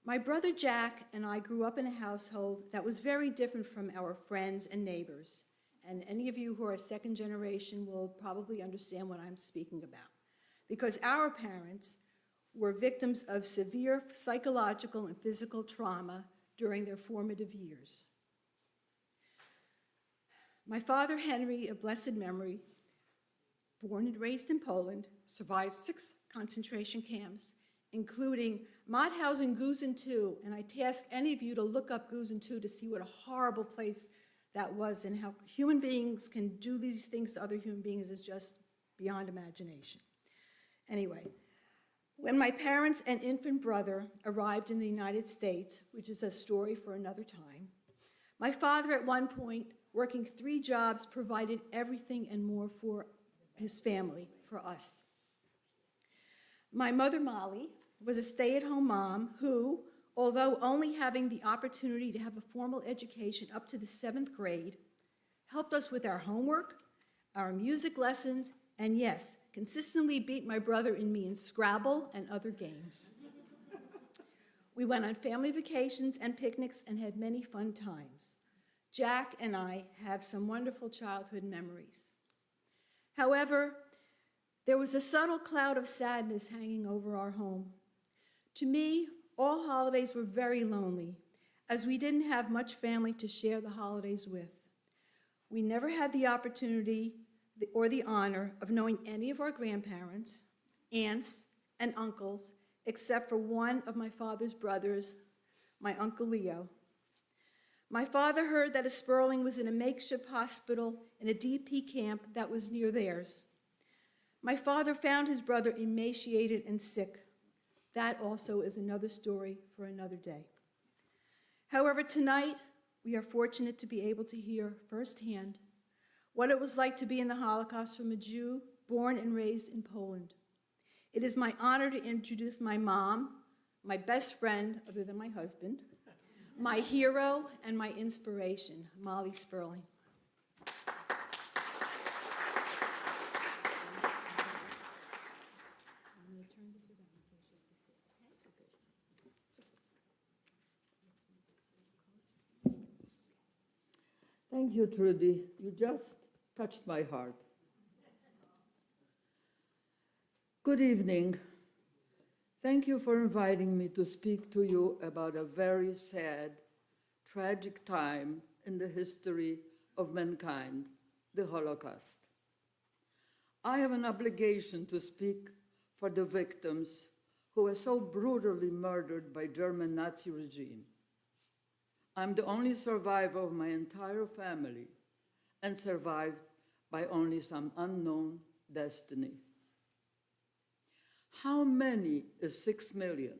My brother Jack and I grew up in a household that was very different from our friends and neighbors. And any of you who are second generation will probably understand what I'm speaking about. Because our parents were victims of severe psychological and physical trauma during their formative years. My father, Henry, of blessed memory, born and raised in Poland, survived 6 concentration camps, including Mauthausen, Gusen II, and I task any of you to look up Gusen II to see what a horrible place that was and how human beings can do these things to other human beings is just beyond imagination. Anyway, when my parents and infant brother arrived in the United States, which is a story for another time, my father at one point, working 3 jobs, provided everything and more for his family, for us. My mother, Mollie, was a stay-at-home mom who, although only having the opportunity to have a formal education up to the 7th grade, helped us with our homework, our music lessons, and yes, consistently beat my brother and me in Scrabble and other games. We went on family vacations and picnics and had many fun times. Jack and I have some wonderful childhood memories. However, there was a subtle cloud of sadness hanging over our home. To me, all holidays were very lonely, as we didn't have much family to share the holidays with. We never had the opportunity or the honor of knowing any of our grandparents, aunts, and uncles, except for one of my father's brothers, my Uncle Leo. My father heard that a Sperling was in a makeshift hospital in a DP camp that was near theirs. My father found his brother emaciated and sick. That also is another story for another day. However, tonight, we are fortunate to be able to hear firsthand what it was like to be in the Holocaust from a Jew born and raised in Poland. It is my honor to introduce my mom, my best friend, other than my husband, my hero and my inspiration, Mollie Sperling. Thank you, Trudy. You just touched my heart. Good evening. Thank you for inviting me to speak to you about a very sad, tragic time in the history of mankind, the Holocaust. I have an obligation to speak for the victims who were so brutally murdered by German Nazi regime. I'm the only survivor of my entire family and survived by only some unknown destiny. How many is 6 million?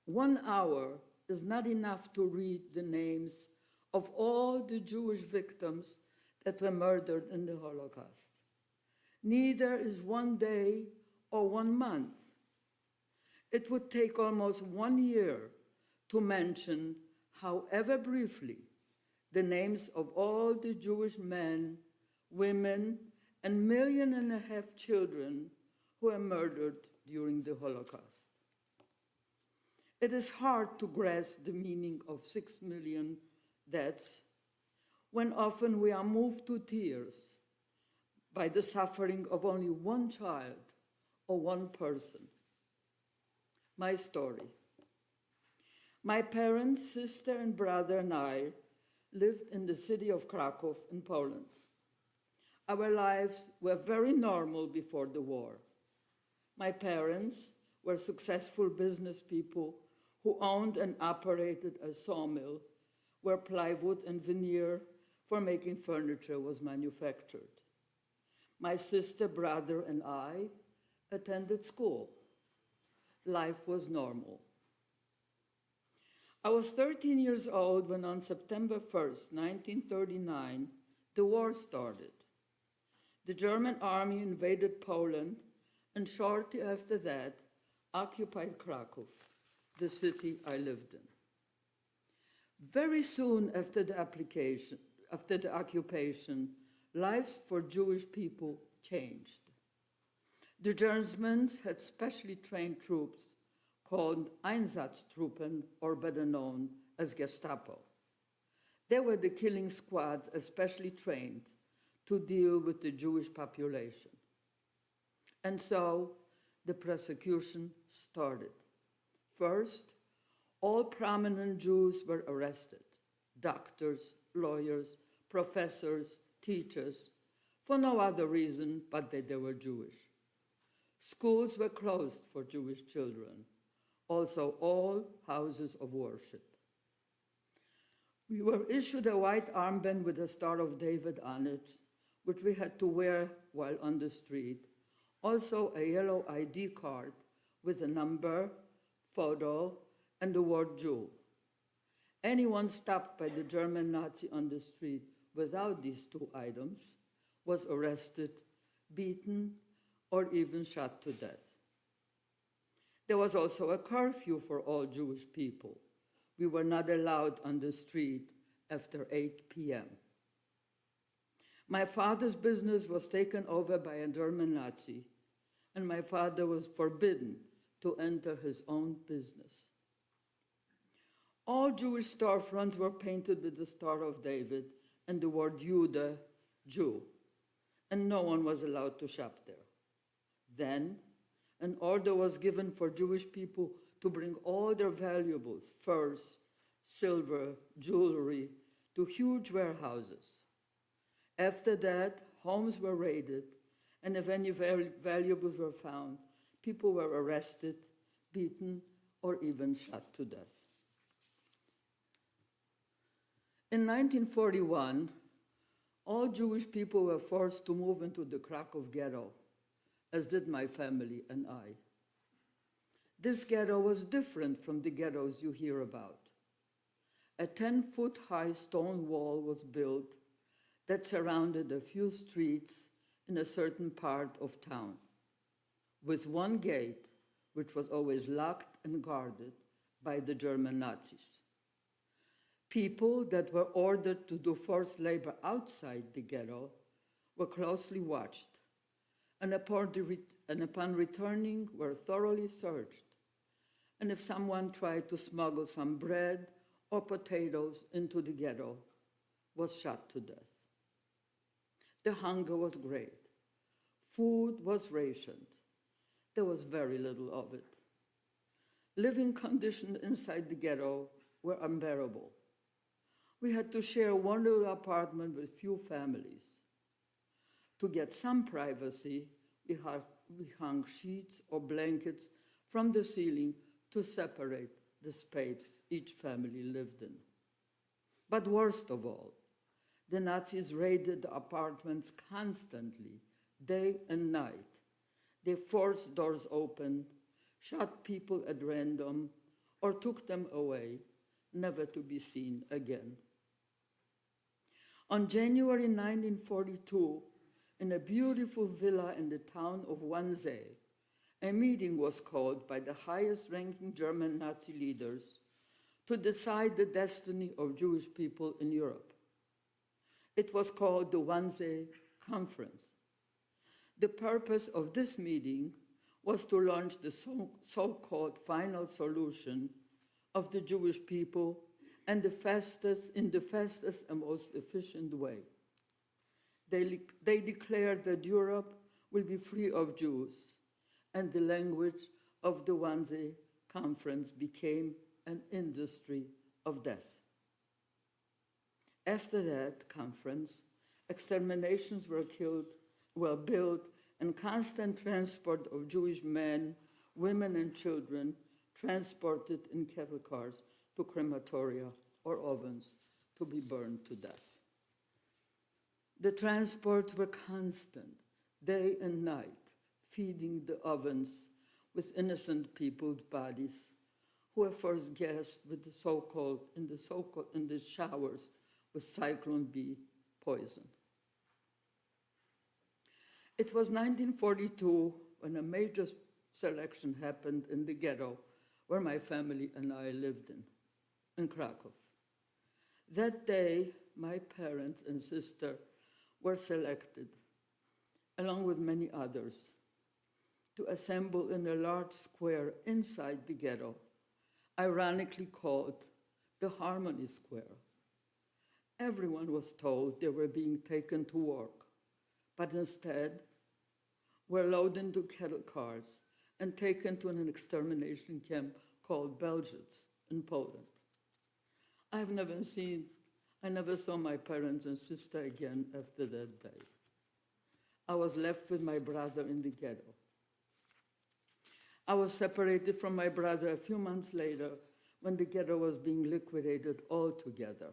1 hour is not enough to read the names of all the Jewish victims that were murdered in the Holocaust. Neither is 1 day or 1 month. It would take almost 1 year to mention, however briefly, the names of all the Jewish men, women, and 1.5 million children who were murdered during the Holocaust. It is hard to grasp the meaning of 6 million deaths when often we are moved to tears by the suffering of only 1 child or 1 person. My story. My parents, sister, and brother and I lived in the city of Krakow in Poland. Our lives were very normal before the war. My parents were successful business people who owned and operated a sawmill where plywood and veneer for making furniture was manufactured. My sister, brother, and I attended school. Life was normal. I was 13 years old when on September 1st, 1939, the war started. The German army invaded Poland and shortly after that, occupied Krakow, the city I lived in. Very soon after the occupation, lives for Jewish people changed. The Germans had specially trained troops called Einsatztruppen, or better known as Gestapo. They were the killing squads especially trained to deal with the Jewish population. And so the persecution started. First, all prominent Jews were arrested: doctors, lawyers, professors, teachers, for no other reason but that they were Jewish. Schools were closed for Jewish children, also all houses of worship. We were issued a white armband with a Star of David on it, which we had to wear while on the street. Also a yellow ID card with a number, photo, and the word Jew. Anyone stopped by the German Nazi on the street without these two items was arrested, beaten, or even shot to death. There was also a curfew for all Jewish people. We were not allowed on the street after 8 p.m. My father's business was taken over by a German Nazi, and my father was forbidden to enter his own business. All Jewish storefronts were painted with the Star of David and the word Jude, Jew, and no one was allowed to shop there. Then, an order was given for Jewish people to bring all their valuables, furs, silver, jewelry, to huge warehouses. After that, homes were raided, and if any valuables were found, people were arrested, beaten, or even shot to death. In 1941, all Jewish people were forced to move into the Krakow ghetto, as did my family and I. This ghetto was different from the ghettos you hear about. A 10-foot-high stone wall was built that surrounded a few streets in a certain part of town, with one gate, which was always locked and guarded by the German Nazis. People that were ordered to do forced labor outside the ghetto were closely watched, and upon returning were thoroughly searched, and if someone tried to smuggle some bread or potatoes into the ghetto, was shot to death. The hunger was great. Food was rationed. There was very little of it. Living conditions inside the ghetto were unbearable. We had to share one little apartment with few families. To get some privacy, we hung sheets or blankets from the ceiling to separate the space each family lived in. But worst of all, the Nazis raided the apartments constantly, day and night. They forced doors open, shot people at random, or took them away, never to be seen again. On January 1942, in a beautiful villa in the town of Wannsee, a meeting was called by the highest-ranking German Nazi leaders to decide the destiny of Jewish people in Europe. It was called the Wannsee Conference. The purpose of this meeting was to launch the so-called final solution of the Jewish people and in the fastest and most efficient way. They declared that Europe will be free of Jews, and the language of the Wannsee Conference became an industry of death. After that conference, exterminations were built, and constant transport of Jewish men, women, and children transported in cattle cars to crematoria or ovens to be burned to death. The transports were constant, day and night, feeding the ovens with innocent people's bodies who were first gassed with in the showers with Cyclone B poison. It was 1942 when a major selection happened in the ghetto where my family and I lived in Krakow. That day, my parents and sister were selected, along with many others. to assemble in a large square inside the ghetto, ironically called the Harmony Square. Everyone was told they were being taken to work, but instead were loaded into cattle cars and taken to an extermination camp called Belzec in Poland. I never saw my parents and sister again after that day. I was left with my brother in the ghetto. I was separated from my brother a few months later when the ghetto was being liquidated altogether.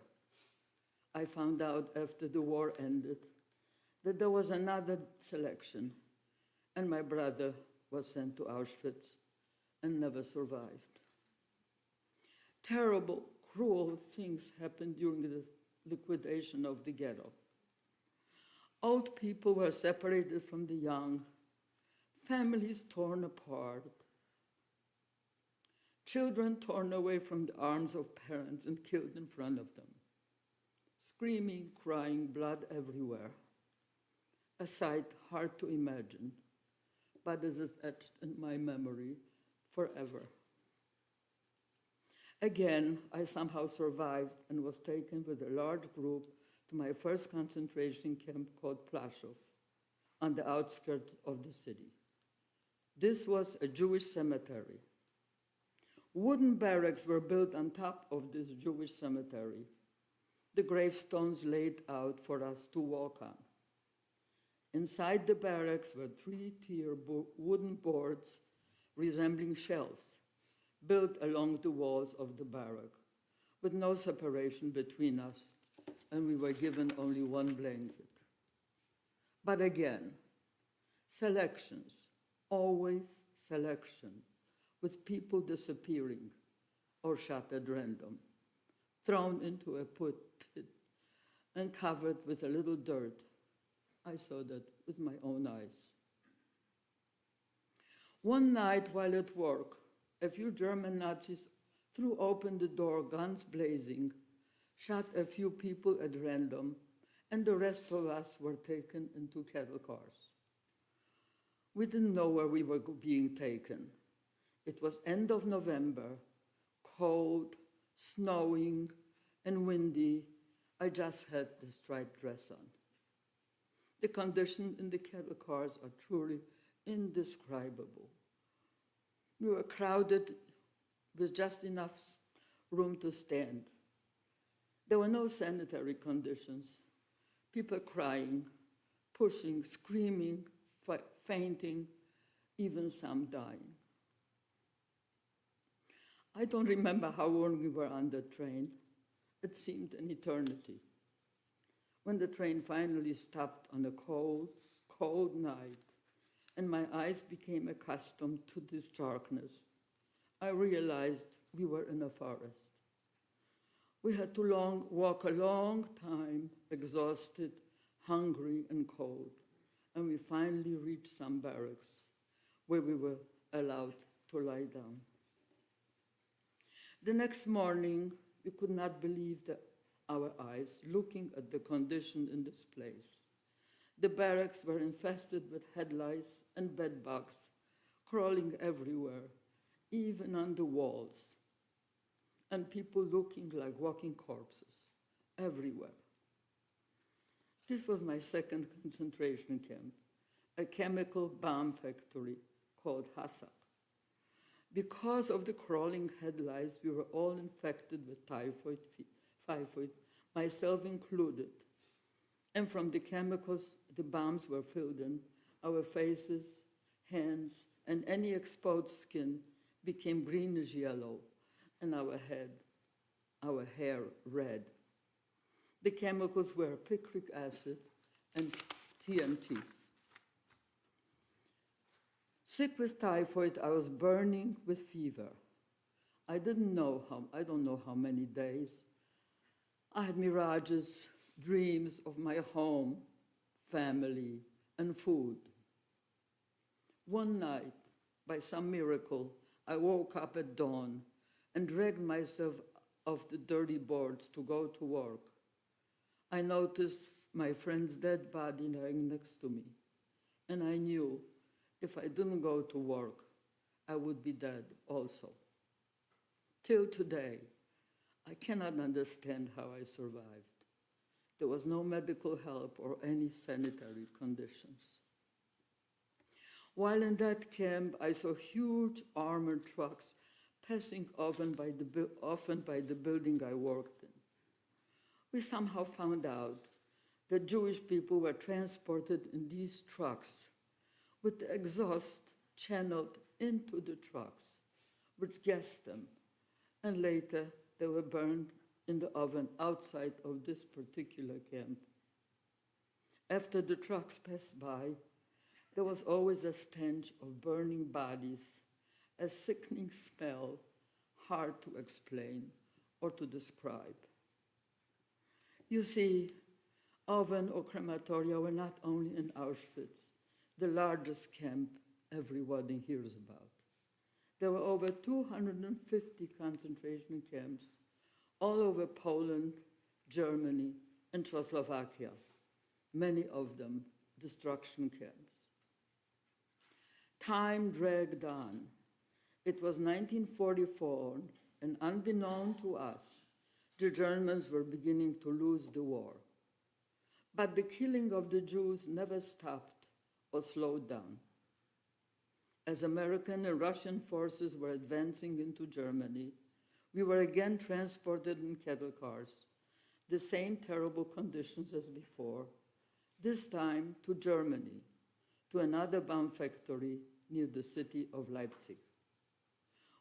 I found out after the war ended that there was another selection, and my brother was sent to Auschwitz and never survived. Terrible, cruel things happened during the liquidation of the ghetto. Old people were separated from the young, families torn apart, children torn away from the arms of parents and killed in front of them, screaming, crying, blood everywhere. A sight hard to imagine, but it is etched in my memory forever. Again, I somehow survived and was taken with a large group to my first concentration camp called Plaszow, on the outskirts of the city. This was a Jewish cemetery. Wooden barracks were built on top of this Jewish cemetery, the gravestones laid out for us to walk on. Inside the barracks were three-tier wooden boards resembling shelves, built along the walls of the barrack, with no separation between us, and we were given only one blanket. But again, selections, always selection, with people disappearing or shot at random, thrown into a pit and covered with a little dirt. I saw that with my own eyes. One night while at work, a few German Nazis threw open the door, guns blazing, shot a few people at random, and the rest of us were taken into cattle cars. We didn't know where we were being taken. It was end of November, cold, snowing, and windy. I just had the striped dress on. The conditions in the cattle cars are truly indescribable. We were crowded with just enough room to stand. There were no sanitary conditions. People crying, pushing, screaming, fainting, even some dying. I don't remember how long we were on the train. It seemed an eternity. When the train finally stopped on a cold, cold night, and my eyes became accustomed to this darkness, I realized we were in a forest. We had to walk a long time, exhausted, hungry, and cold, and we finally reached some barracks where we were allowed to lie down. The next morning, we could not believe our eyes looking at the condition in this place. The barracks were infested with head lice and bed bugs, crawling everywhere, even on the walls, and people looking like walking corpses everywhere. This was my second concentration camp, a chemical bomb factory called HaShoah. Because of the crawling head lice, we were all infected with typhoid, myself included. And from the chemicals the bombs were filled in, our faces, hands, and any exposed skin became greenish-yellow, and our hair red. The chemicals were picric acid and TNT. Sick with typhoid, I was burning with fever. I don't know how many days. I had mirages, dreams of my home, family, and food. One night, by some miracle, I woke up at dawn and dragged myself off the dirty boards to go to work. I noticed my friend's dead body lying next to me, and I knew if I didn't go to work, I would be dead also. Till today, I cannot understand how I survived. There was no medical help or any sanitary conditions. While in that camp, I saw huge armored trucks passing often by the building I worked in. We somehow found out that Jewish people were transported in these trucks with the exhaust channeled into the trucks, which gassed them, and later they were burned in the oven outside of this particular camp. After the trucks passed by, there was always a stench of burning bodies, a sickening smell hard to explain or to describe. You see, oven or crematoria were not only in Auschwitz, the largest camp everybody hears about. There were over 250 concentration camps all over Poland, Germany, and Czechoslovakia, many of them destruction camps. Time dragged on. It was 1944, and unbeknown to us, the Germans were beginning to lose the war. But the killing of the Jews never stopped or slowed down. As American and Russian forces were advancing into Germany, we were again transported in cattle cars, the same terrible conditions as before, this time to Germany, to another bomb factory near the city of Leipzig.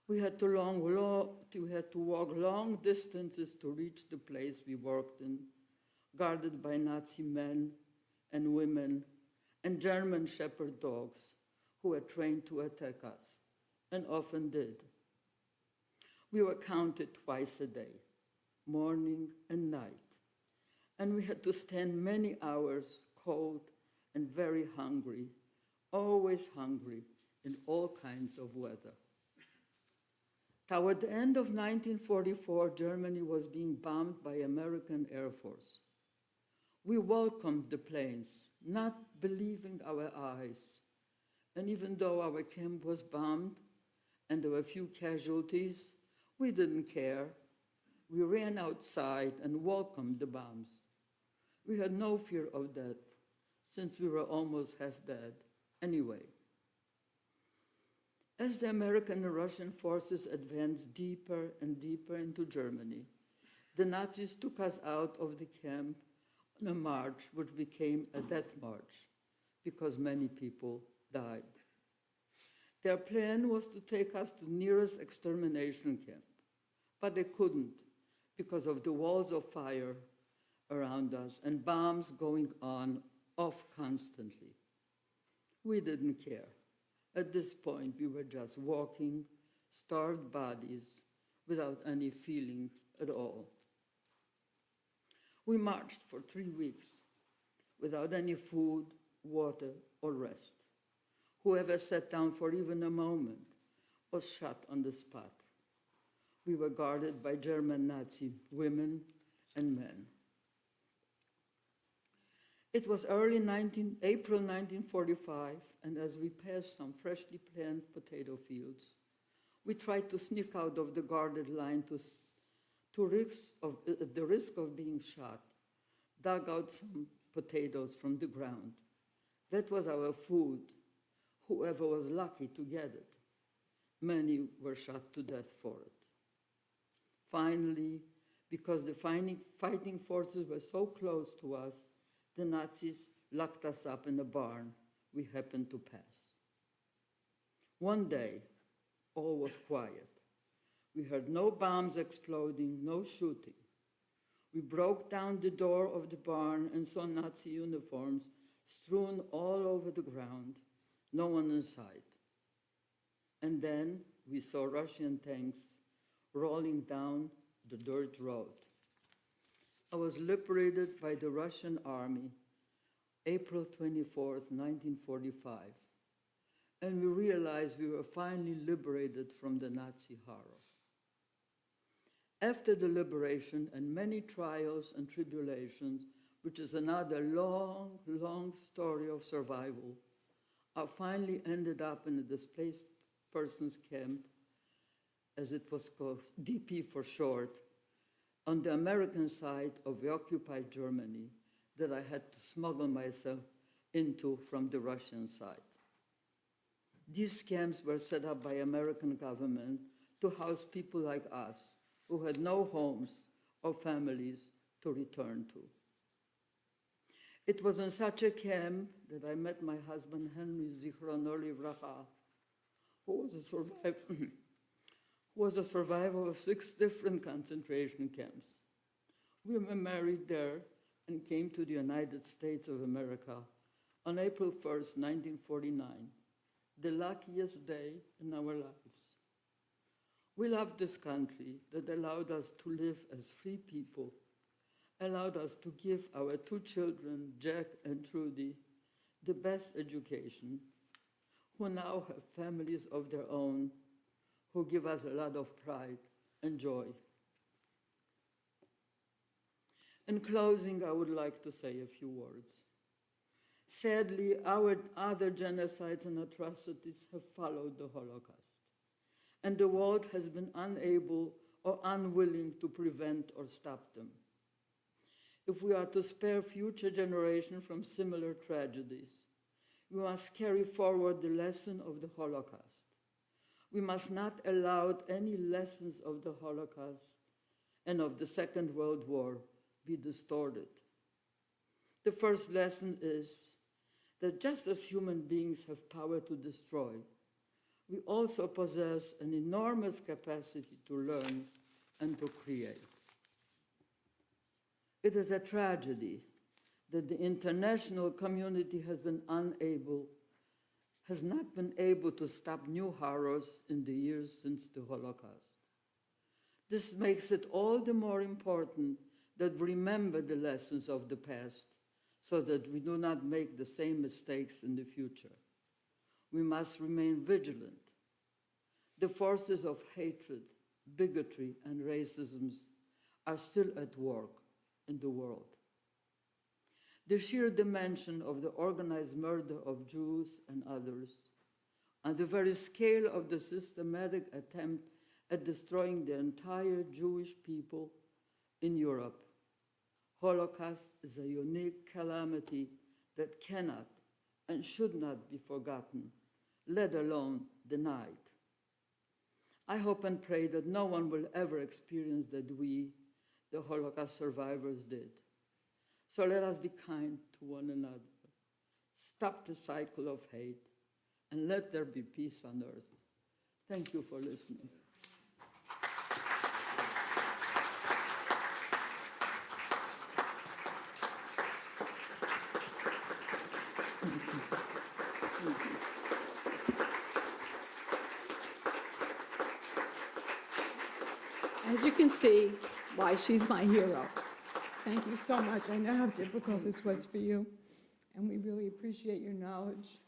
We had to walk long distances to reach the place we worked in, guarded by Nazi men and women and German shepherd dogs who were trained to attack us, and often did. We were counted twice a day, morning and night, and we had to stand many hours cold and very hungry, always hungry in all kinds of weather. Toward the end of 1944, Germany was being bombed by American Air Force. We welcomed the planes, not believing our eyes. And even though our camp was bombed and there were few casualties, we didn't care. We ran outside and welcomed the bombs. We had no fear of death, since we were almost half dead anyway. As the American and Russian forces advanced deeper and deeper into Germany, the Nazis took us out of the camp on a march which became a death march because many people died. Their plan was to take us to the nearest extermination camp, but they couldn't because of the walls of fire around us and bombs going on off constantly. We didn't care. At this point, we were just walking, starved bodies without any feeling at all. We marched for 3 weeks without any food, water, or rest. Whoever sat down for even a moment was shot on the spot. We were guarded by German Nazi women and men. It was April 1945, and as we passed some freshly planted potato fields, we tried to sneak out of the guarded line at the risk of being shot, dug out some potatoes from the ground. That was our food, whoever was lucky to get it. Many were shot to death for it. Finally, because the fighting forces were so close to us, the Nazis locked us up in a barn we happened to pass. One day, all was quiet. We heard no bombs exploding, no shooting. We broke down the door of the barn and saw Nazi uniforms strewn all over the ground, no one in sight. And then we saw Russian tanks rolling down the dirt road. I was liberated by the Russian army, April 24th, 1945, and we realized we were finally liberated from the Nazi horror. After the liberation and many trials and tribulations, which is another long, long story of survival, I finally ended up in a displaced persons camp, as it was called, DP for short, on the American side of the occupied Germany that I had to smuggle myself into from the Russian side. These camps were set up by American government to house people like us who had no homes or families to return to. It was in such a camp that I met my husband, Henry Zichrono Livracha, who was a survivor of 6 different concentration camps. We were married there and came to the United States of America on April 1st, 1949, the luckiest day in our lives. We loved this country that allowed us to live as free people, allowed us to give our 2 children, Jack and Trudy, the best education, who now have families of their own, who give us a lot of pride and joy. In closing, I would like to say a few words. Sadly, our other genocides and atrocities have followed the Holocaust, and the world has been unable or unwilling to prevent or stop them. If we are to spare future generations from similar tragedies, we must carry forward the lesson of the Holocaust. We must not allow any lessons of the Holocaust and of the Second World War be distorted. The first lesson is that just as human beings have power to destroy, we also possess an enormous capacity to learn and to create. It is a tragedy that the international community has not been able to stop new horrors in the years since the Holocaust. This makes it all the more important that we remember the lessons of the past so that we do not make the same mistakes in the future. We must remain vigilant. The forces of hatred, bigotry, and racism are still at work in the world. The sheer dimension of the organized murder of Jews and others, and the very scale of the systematic attempt at destroying the entire Jewish people in Europe. Holocaust is a unique calamity that cannot and should not be forgotten, let alone denied. I hope and pray that no one will ever experience that we, the Holocaust survivors, did. So let us be kind to one another, stop the cycle of hate, and let there be peace on earth. Thank you for listening. As you can see, why she's my hero. Thank you so much. I know how difficult this was for you, and we really appreciate your knowledge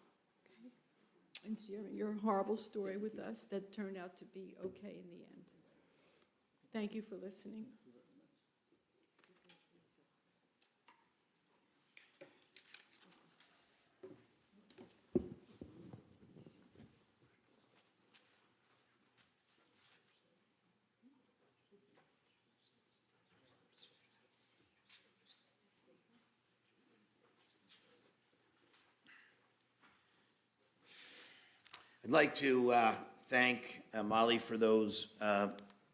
and sharing your horrible story with us that turned out to be okay in the end. Thank you for listening. I'd like to thank Mollie for those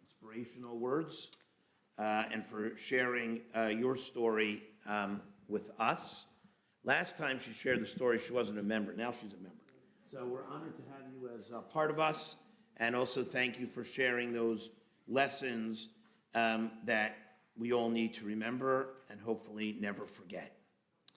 inspirational words and for sharing your story with us. Last time she shared the story, she wasn't a member. Now she's a member. So we're honored to have you as a part of us, and also thank you for sharing those lessons that we all need to remember and hopefully never forget.